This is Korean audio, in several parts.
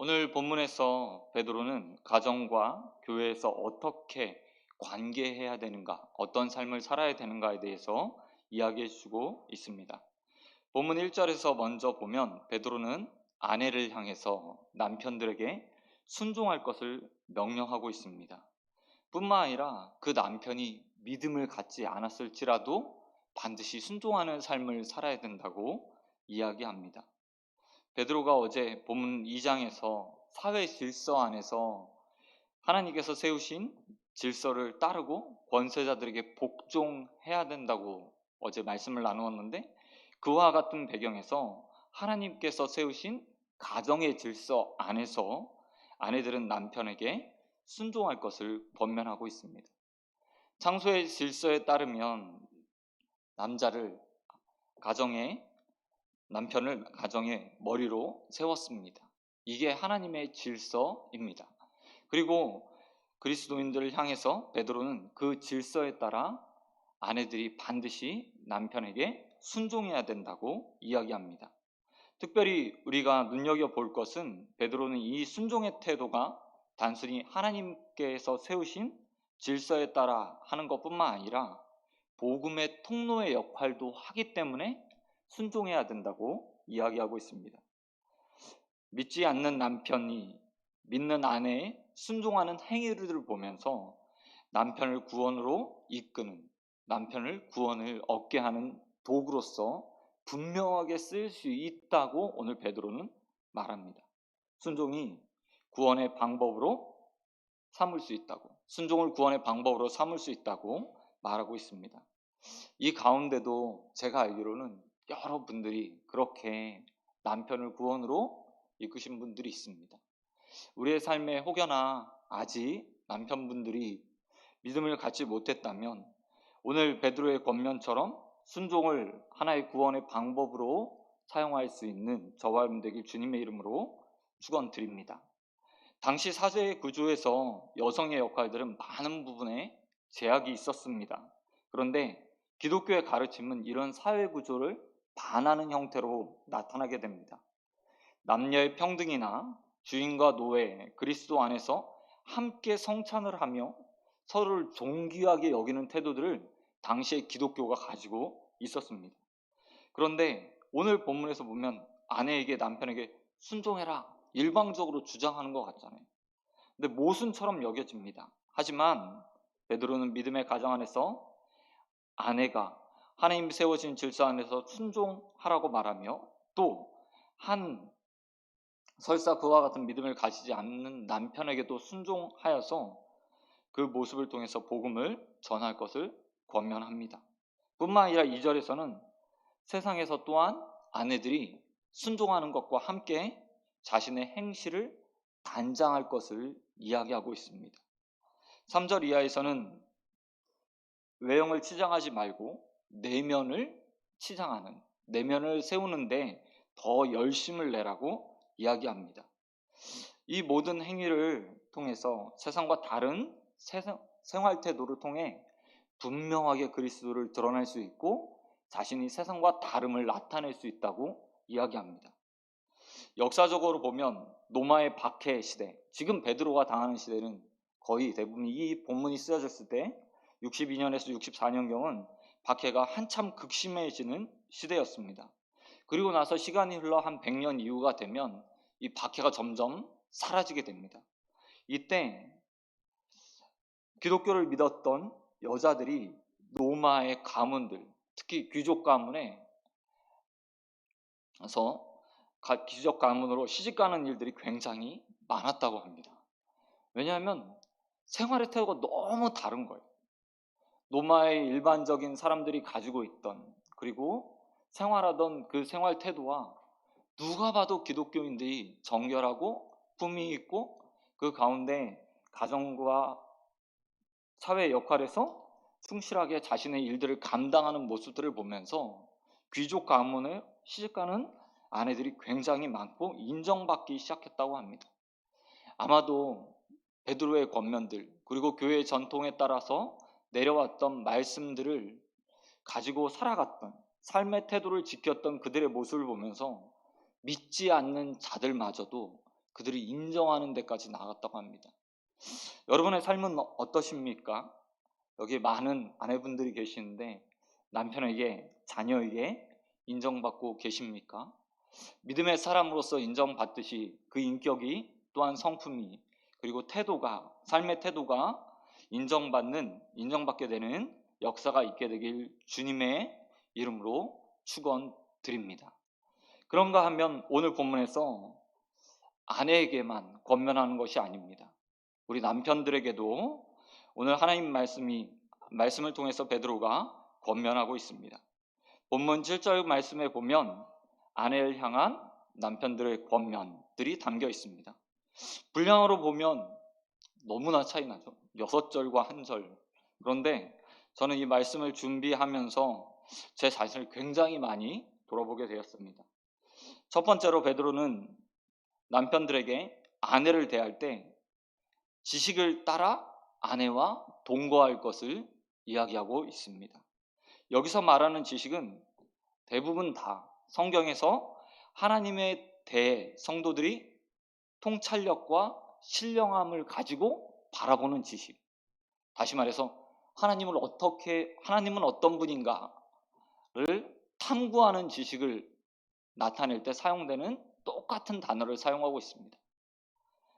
오늘 본문에서 베드로는 가정과 교회에서 어떻게 관계해야 되는가, 어떤 삶을 살아야 되는가에 대해서 이야기해 주고 있습니다. 본문 1절에서 먼저 보면 베드로는 아내를 향해서 남편들에게 순종할 것을 명령하고 있습니다. 뿐만 아니라 그 남편이 믿음을 갖지 않았을지라도 반드시 순종하는 삶을 살아야 된다고 이야기합니다. 베드로가 어제 본문 2장에서 사회 질서 안에서 하나님께서 세우신 질서를 따르고 권세자들에게 복종해야 된다고 어제 말씀을 나누었는데, 그와 같은 배경에서 하나님께서 세우신 가정의 질서 안에서 아내들은 남편에게 순종할 것을 권면하고 있습니다. 창조의 질서에 따르면 남자를 가정의 남편을 가정의 머리로 세웠습니다. 이게 하나님의 질서입니다. 그리고 그리스도인들을 향해서 베드로는 그 질서에 따라 아내들이 반드시 남편에게 순종해야 된다고 이야기합니다. 특별히 우리가 눈여겨볼 것은 베드로는 이 순종의 태도가 단순히 하나님께서 세우신 질서에 따라 하는 것뿐만 아니라 복음의 통로의 역할도 하기 때문에 순종해야 된다고 이야기하고 있습니다. 믿지 않는 남편이 믿는 아내의 순종하는 행위를 보면서 남편을 구원으로 이끄는, 남편을 구원을 얻게 하는 도구로서 분명하게 쓰일 수 있다고 오늘 베드로는 말합니다. 순종이 구원의 방법으로 삼을 수 있다고, 순종을 구원의 방법으로 삼을 수 있다고 말하고 있습니다. 이 가운데도 제가 알기로는 여러분들이 그렇게 남편을 구원으로 이끄신 분들이 있습니다. 우리의 삶에 혹여나 아직 남편분들이 믿음을 갖지 못했다면 오늘 베드로의 권면처럼 순종을 하나의 구원의 방법으로 사용할 수 있는 저와 여러분 되길 주님의 이름으로 축원드립니다. 당시 사회 구조에서 여성의 역할들은 많은 부분에 제약이 있었습니다. 그런데 기독교의 가르침은 이런 사회 구조를 반하는 형태로 나타나게 됩니다. 남녀의 평등이나 주인과 노예, 그리스도 안에서 함께 성찬을 하며 서로를 존귀하게 여기는 태도들을 당시에 기독교가 가지고 있었습니다. 그런데 오늘 본문에서 보면 아내에게 남편에게 순종해라 일방적으로 주장하는 것 같잖아요. 근데 모순처럼 여겨집니다. 하지만 베드로는 믿음의 가정 안에서 아내가 하나님 세워진 질서 안에서 순종하라고 말하며, 또 한 설사 그와 같은 믿음을 가지지 않는 남편에게도 순종하여서 그 모습을 통해서 복음을 전할 것을 권면합니다. 뿐만 아니라 2절에서는 세상에서 또한 아내들이 순종하는 것과 함께 자신의 행실을 단장할 것을 이야기하고 있습니다. 3절 이하에서는 외형을 치장하지 말고 내면을 치장하는, 내면을 세우는데 더 열심을 내라고 이야기합니다. 이 모든 행위를 통해서 세상과 다른 생활 태도를 통해 분명하게 그리스도를 드러낼 수 있고 자신이 세상과 다름을 나타낼 수 있다고 이야기합니다. 역사적으로 보면 로마의 박해 시대, 지금 베드로가 당하는 시대는 거의 대부분 이 본문이 쓰여졌을 때 62년에서 64년경은 박해가 한참 극심해지는 시대였습니다. 그리고 나서 시간이 흘러 한 100년 이후가 되면 이 박해가 점점 사라지게 됩니다. 이때 기독교를 믿었던 여자들이 로마의 가문들, 특히 귀족 가문에서 귀족 가문으로 시집가는 일들이 굉장히 많았다고 합니다. 왜냐하면 생활의 태도가 너무 다른 거예요. 로마의 일반적인 사람들이 가지고 있던, 그리고 생활하던 그 생활 태도와 누가 봐도 기독교인들이 정결하고 품위 있고 그 가운데 가정과 사회 역할에서 충실하게 자신의 일들을 감당하는 모습들을 보면서 귀족 가문에 시집가는 아내들이 굉장히 많고 인정받기 시작했다고 합니다. 아마도 베드로의 권면들, 그리고 교회의 전통에 따라서 내려왔던 말씀들을 가지고 살아갔던, 삶의 태도를 지켰던 그들의 모습을 보면서 믿지 않는 자들마저도 그들이 인정하는 데까지 나갔다고 합니다. 여러분의 삶은 어떠십니까? 여기 많은 아내분들이 계시는데 남편에게, 자녀에게 인정받고 계십니까? 믿음의 사람으로서 인정받듯이 그 인격이, 또한 성품이, 그리고 태도가, 삶의 태도가 인정받게 되는 역사가 있게 되길 주님의 이름으로 축원드립니다. 그런가 하면 오늘 본문에서 아내에게만 권면하는 것이 아닙니다. 우리 남편들에게도 오늘 하나님 말씀을 통해서 베드로가 권면하고 있습니다. 본문 7절 말씀에 보면 아내를 향한 남편들의 권면들이 담겨 있습니다. 분량으로 보면 너무나 차이 나죠. 6절과 1절. 그런데 저는 이 말씀을 준비하면서 제 자신을 굉장히 많이 돌아보게 되었습니다. 첫 번째로 베드로는 남편들에게 아내를 대할 때 지식을 따라 아내와 동거할 것을 이야기하고 있습니다. 여기서 말하는 지식은 대부분 다 성경에서 하나님에 대해 성도들이 통찰력과 신령함을 가지고 바라보는 지식. 다시 말해서 하나님은 어떤 분인가를 탐구하는 지식을 나타낼 때 사용되는 똑같은 단어를 사용하고 있습니다.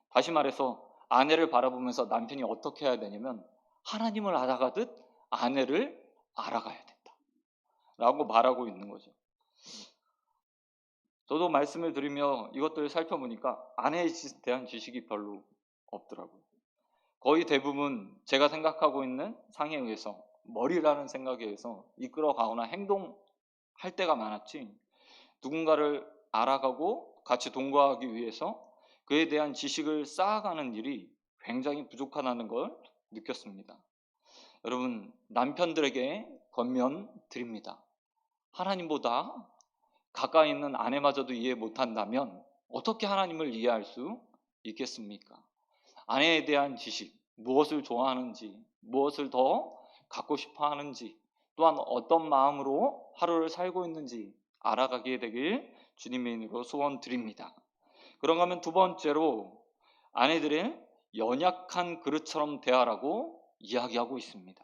다시 말해서 아내를 바라보면서 남편이 어떻게 해야 되냐면 하나님을 알아가듯 아내를 알아가야 된다 라고 말하고 있는 거죠. 저도 말씀을 드리며 이것들을 살펴보니까 아내에 대한 지식이 별로 없더라고요. 거의 대부분 제가 생각하고 있는 상에 의해서, 머리라는 생각에 의해서 이끌어가거나 행동할 때가 많았지, 누군가를 알아가고 같이 동거하기 위해서 그에 대한 지식을 쌓아가는 일이 굉장히 부족하다는 걸 느꼈습니다. 여러분, 남편들에게 권면 드립니다. 하나님보다 가까이 있는 아내마저도 이해 못한다면 어떻게 하나님을 이해할 수 있겠습니까? 아내에 대한 지식, 무엇을 좋아하는지, 무엇을 더 갖고 싶어 하는지, 또한 어떤 마음으로 하루를 살고 있는지 알아가게 되길 주님의 이름으로 소원드립니다. 그런가 하면 두 번째로 아내들의 연약한 그릇처럼 대하라고 이야기하고 있습니다.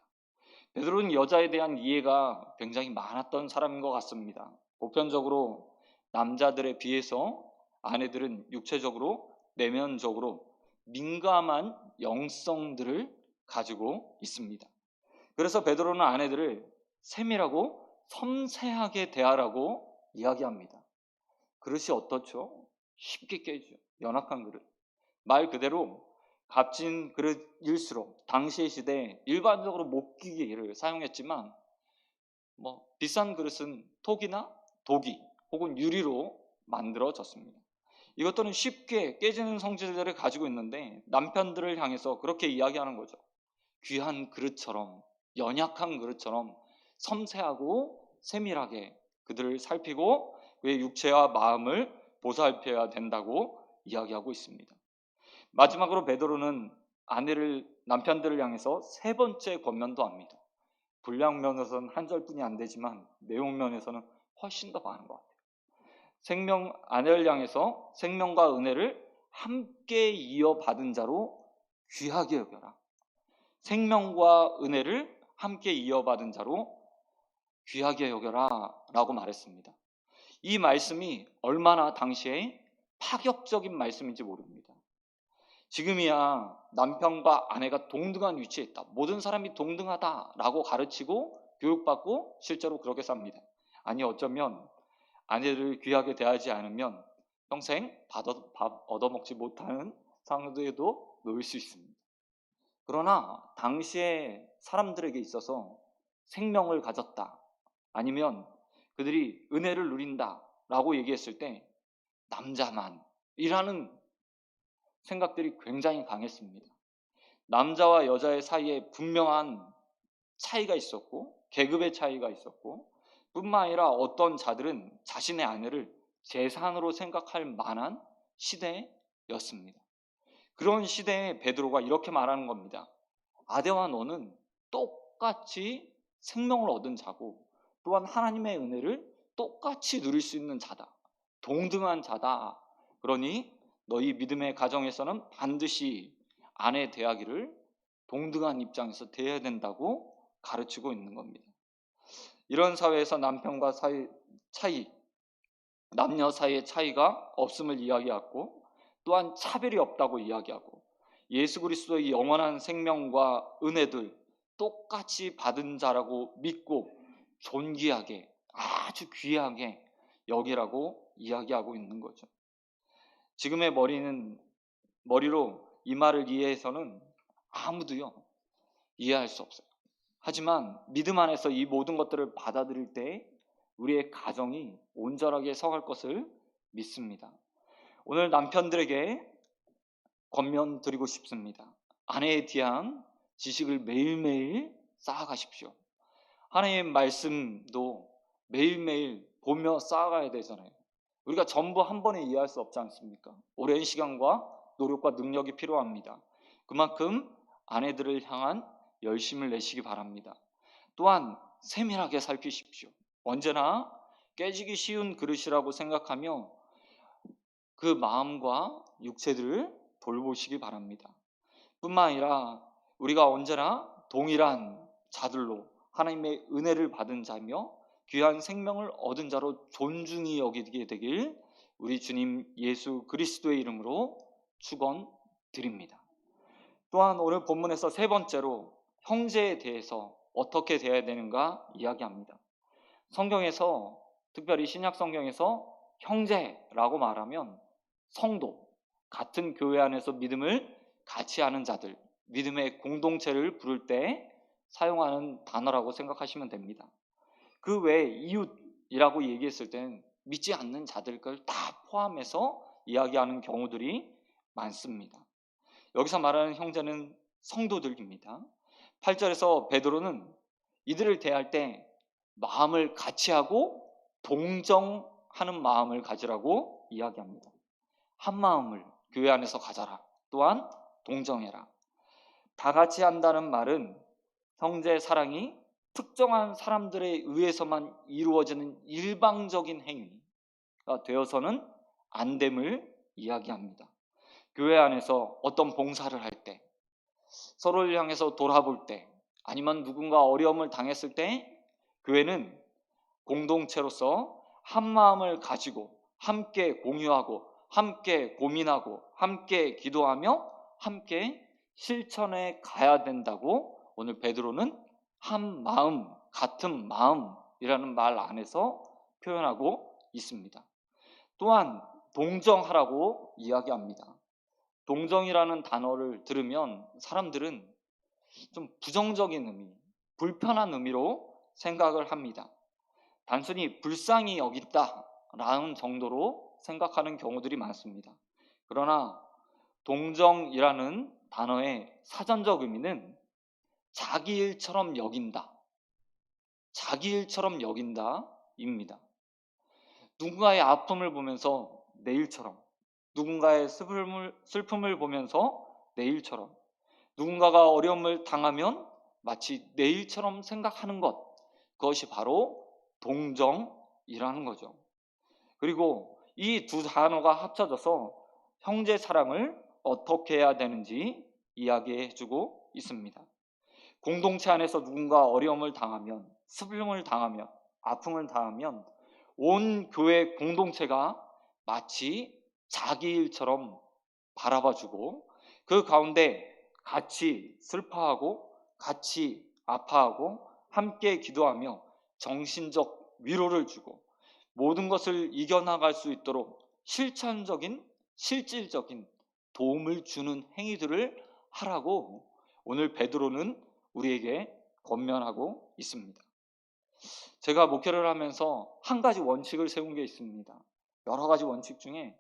베드로는 여자에 대한 이해가 굉장히 많았던 사람인 것 같습니다. 보편적으로 남자들에 비해서 아내들은 육체적으로, 내면적으로 민감한 영성들을 가지고 있습니다. 그래서 베드로는 아내들을 세밀하고 섬세하게 대하라고 이야기합니다. 그릇이 어떻죠? 쉽게 깨지죠. 연약한 그릇. 말 그대로 값진 그릇일수록 당시의 시대에 일반적으로 목기계를 사용했지만 비싼 그릇은 톡이나 도기 혹은 유리로 만들어졌습니다. 이것들은 쉽게 깨지는 성질들을 가지고 있는데 남편들을 향해서 그렇게 이야기하는 거죠. 귀한 그릇처럼, 연약한 그릇처럼 섬세하고 세밀하게 그들을 살피고 그의 육체와 마음을 보살펴야 된다고 이야기하고 있습니다. 마지막으로 베드로는 남편들을 향해서 세 번째 권면도 합니다. 분량 면에서는 한 절뿐이 안 되지만 내용 면에서는 훨씬 더 많은 것 같아요. 아내를 향해서 생명과 은혜를 함께 이어받은 자로 귀하게 여겨라. 생명과 은혜를 함께 이어받은 자로 귀하게 여겨라 라고 말했습니다. 이 말씀이 얼마나 당시에 파격적인 말씀인지 모릅니다. 지금이야 남편과 아내가 동등한 위치에 있다, 모든 사람이 동등하다라고 가르치고 교육받고 실제로 그렇게 삽니다. 아니, 어쩌면 아내를 귀하게 대하지 않으면 평생 밥 얻어먹지 못하는 상황에도 놓일 수 있습니다. 그러나 당시에 사람들에게 있어서 생명을 가졌다, 아니면 그들이 은혜를 누린다 라고 얘기했을 때 남자만이라는 생각들이 굉장히 강했습니다. 남자와 여자의 사이에 분명한 차이가 있었고 계급의 차이가 있었고, 뿐만 아니라 어떤 자들은 자신의 아내를 재산으로 생각할 만한 시대였습니다. 그런 시대에 베드로가 이렇게 말하는 겁니다. 아내와 너는 똑같이 생명을 얻은 자고 또한 하나님의 은혜를 똑같이 누릴 수 있는 자다. 동등한 자다. 그러니 너희 믿음의 가정에서는 반드시 아내 대하기를 동등한 입장에서 대해야 된다고 가르치고 있는 겁니다. 이런 사회에서 남편과 사이 차이, 남녀 사이의 차이가 없음을 이야기하고 또한 차별이 없다고 이야기하고 예수 그리스도의 영원한 생명과 은혜들 똑같이 받은 자라고 믿고 존귀하게 아주 귀하게 여기라고 이야기하고 있는 거죠. 지금의 머리로 이 말을 이해해서는 아무도요 이해할 수 없어요. 하지만 믿음 안에서 이 모든 것들을 받아들일 때 우리의 가정이 온전하게 서갈 것을 믿습니다. 오늘 남편들에게 권면드리고 싶습니다. 아내에 대한 지식을 매일매일 쌓아가십시오. 하나님의 말씀도 매일매일 보며 쌓아가야 되잖아요. 우리가 전부 한 번에 이해할 수 없지 않습니까? 오랜 시간과 노력과 능력이 필요합니다. 그만큼 아내들을 향한 열심을 내시기 바랍니다. 또한 세밀하게 살피십시오. 언제나 깨지기 쉬운 그릇이라고 생각하며 그 마음과 육체들을 돌보시기 바랍니다. 뿐만 아니라 우리가 언제나 동일한 자들로 하나님의 은혜를 받은 자며 귀한 생명을 얻은 자로 존중히 여기게 되길 우리 주님 예수 그리스도의 이름으로 축원드립니다. 또한 오늘 본문에서 세 번째로 형제에 대해서 어떻게 대해야 되는가 이야기합니다. 성경에서 특별히 신약 성경에서 형제라고 말하면 성도, 같은 교회 안에서 믿음을 같이 하는 자들, 믿음의 공동체를 부를 때 사용하는 단어라고 생각하시면 됩니다. 그 외에 이웃이라고 얘기했을 때는 믿지 않는 자들을 다 포함해서 이야기하는 경우들이 많습니다. 여기서 말하는 형제는 성도들입니다. 8절에서 베드로는 이들을 대할 때 마음을 같이 하고 동정하는 마음을 가지라고 이야기합니다. 한 마음을 교회 안에서 가져라. 또한 동정해라. 다 같이 한다는 말은 형제 사랑이 특정한 사람들에 의해서만 이루어지는 일방적인 행위가 되어서는 안 됨을 이야기합니다. 교회 안에서 어떤 봉사를 할 때, 서로를 향해서 돌아볼 때, 아니면 누군가 어려움을 당했을 때 교회는 공동체로서 한 마음을 가지고 함께 공유하고 함께 고민하고 함께 기도하며 함께 실천해 가야 된다고 오늘 베드로는 한 마음, 같은 마음이라는 말 안에서 표현하고 있습니다. 또한 동정하라고 이야기합니다. 동정이라는 단어를 들으면 사람들은 좀 부정적인 의미, 불편한 의미로 생각을 합니다. 단순히 불쌍히 여긴다라는 정도로 생각하는 경우들이 많습니다. 그러나 동정이라는 단어의 사전적 의미는 자기 일처럼 여긴다, 자기 일처럼 여긴다입니다. 누군가의 아픔을 보면서 내 일처럼, 누군가의 슬픔을 보면서 내 일처럼, 누군가가 어려움을 당하면 마치 내 일처럼 생각하는 것, 그것이 바로 동정이라는 거죠. 그리고 이 두 단어가 합쳐져서 형제 사랑을 어떻게 해야 되는지 이야기해주고 있습니다. 공동체 안에서 누군가 어려움을 당하면, 슬픔을 당하면, 아픔을 당하면 온 교회 공동체가 마치 자기 일처럼 바라봐주고 그 가운데 같이 슬퍼하고 같이 아파하고 함께 기도하며 정신적 위로를 주고 모든 것을 이겨나갈 수 있도록 실천적인 실질적인 도움을 주는 행위들을 하라고 오늘 베드로는 우리에게 권면하고 있습니다. 제가 목회를 하면서 한 가지 원칙을 세운 게 있습니다. 여러 가지 원칙 중에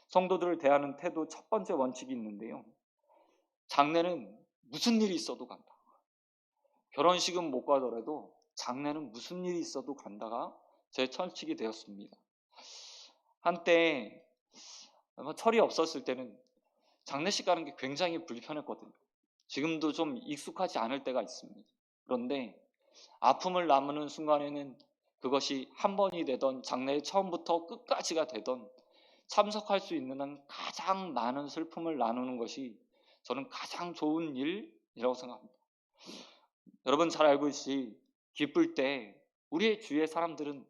성도들을 대하는 태도 첫 번째 원칙이 있는데요. 장례는 무슨 일이 있어도 간다. 결혼식은 못 가더라도 장례는 무슨 일이 있어도 간다가 제 철칙이 되었습니다. 한때 철이 없었을 때는 장례식 가는 게 굉장히 불편했거든요. 지금도 좀 익숙하지 않을 때가 있습니다. 그런데 아픔을 나무는 순간에는 그것이 한 번이 되던 장래의 처음부터 끝까지가 되던 참석할 수 있는 한 가장 많은 슬픔을 나누는 것이 저는 가장 좋은 일이라고 생각합니다. 여러분 잘 알고 있듯이 기쁠 때 우리의 주위의 사람들은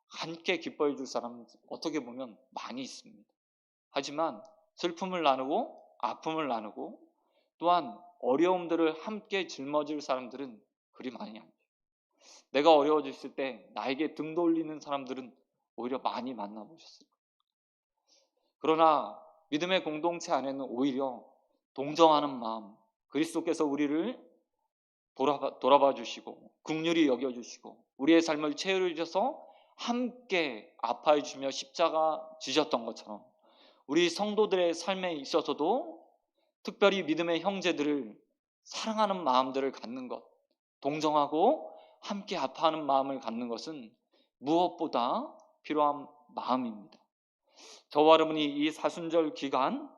함께 기뻐해 줄 사람은 어떻게 보면 많이 있습니다. 하지만 슬픔을 나누고 아픔을 나누고 또한 어려움들을 함께 짊어질 사람들은 그리 많이 안 돼요. 내가 어려워졌을 때 나에게 등 돌리는 사람들은 오히려 많이 만나보셨을 거예요. 그러나 믿음의 공동체 안에는 오히려 동정하는 마음, 그리스도께서 우리를 돌아봐 주시고 긍휼히 여겨 주시고 우리의 삶을 채워 주셔서 함께 아파해 주시며 십자가 지셨던 것처럼 우리 성도들의 삶에 있어서도 특별히 믿음의 형제들을 사랑하는 마음들을 갖는 것, 동정하고 함께 아파하는 마음을 갖는 것은 무엇보다 필요한 마음입니다. 저와 여러분이 이 사순절 기간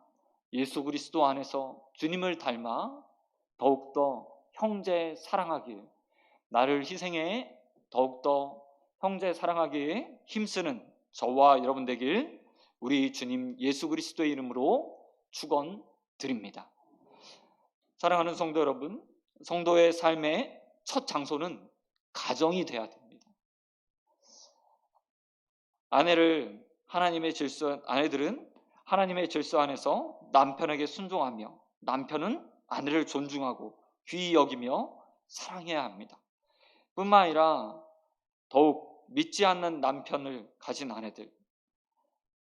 예수 그리스도 안에서 주님을 닮아 더욱더 형제 사랑하길, 나를 희생해 더욱더 형제 사랑하기에 힘쓰는 저와 여러분 되길 우리 주님 예수 그리스도의 이름으로 축원드립니다. 사랑하는 성도 여러분, 성도의 삶의 첫 장소는 가정이 돼야 됩니다. 아내들은 하나님의 질서 안에서 남편에게 순종하며 남편은 아내를 존중하고 귀히 여기며 사랑해야 합니다. 뿐만 아니라 더욱 믿지 않는 남편을 가진 아내들,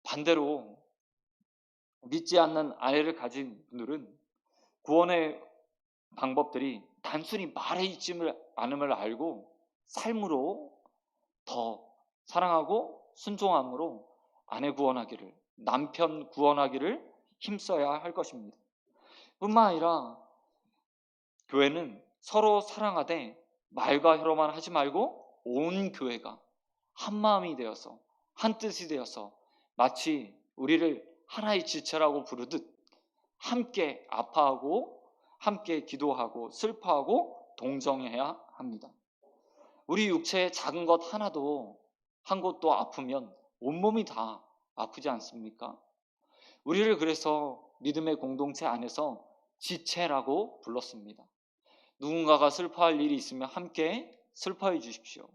반대로 믿지 않는 아내를 가진 분들은 구원의 방법들이 단순히 말에 있지 않음을 알고 삶으로 더 사랑하고 순종함으로 아내 구원하기를, 남편 구원하기를 힘써야 할 것입니다. 뿐만 아니라 교회는 서로 사랑하되 말과 혀로만 하지 말고 온 교회가 한 마음이 되어서 한 뜻이 되어서 마치 우리를 하나의 지체라고 부르듯 함께 아파하고 함께 기도하고 슬퍼하고 동정해야 합니다. 우리 육체의 작은 것 하나도 한 곳도 아프면 온몸이 다 아프지 않습니까? 우리를 그래서 믿음의 공동체 안에서 지체라고 불렀습니다. 누군가가 슬퍼할 일이 있으면 함께 슬퍼해 주십시오.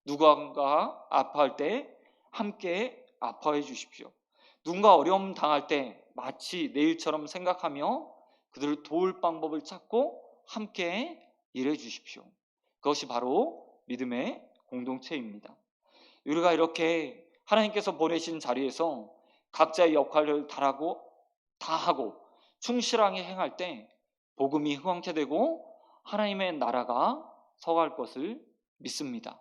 누군가가 아파할 때 함께 아파해 주십시오. 누군가 어려움 당할 때 마치 내일처럼 생각하며 그들을 도울 방법을 찾고 함께 일해 주십시오. 그것이 바로 믿음의 공동체입니다. 우리가 이렇게 하나님께서 보내신 자리에서 각자의 역할을 다하고 충실하게 행할 때 복음이 흥황케 되고 하나님의 나라가 서갈 것을 믿습니다.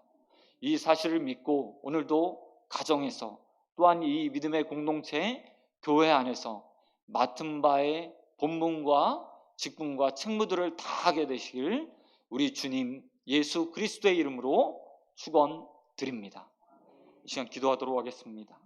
이 사실을 믿고 오늘도 가정에서 또한 이 믿음의 공동체 교회 안에서 맡은 바의 본분과 직분과 책무들을 다하게 되시길 우리 주님 예수 그리스도의 이름으로 축원드립니다. 이 시간 기도하도록 하겠습니다.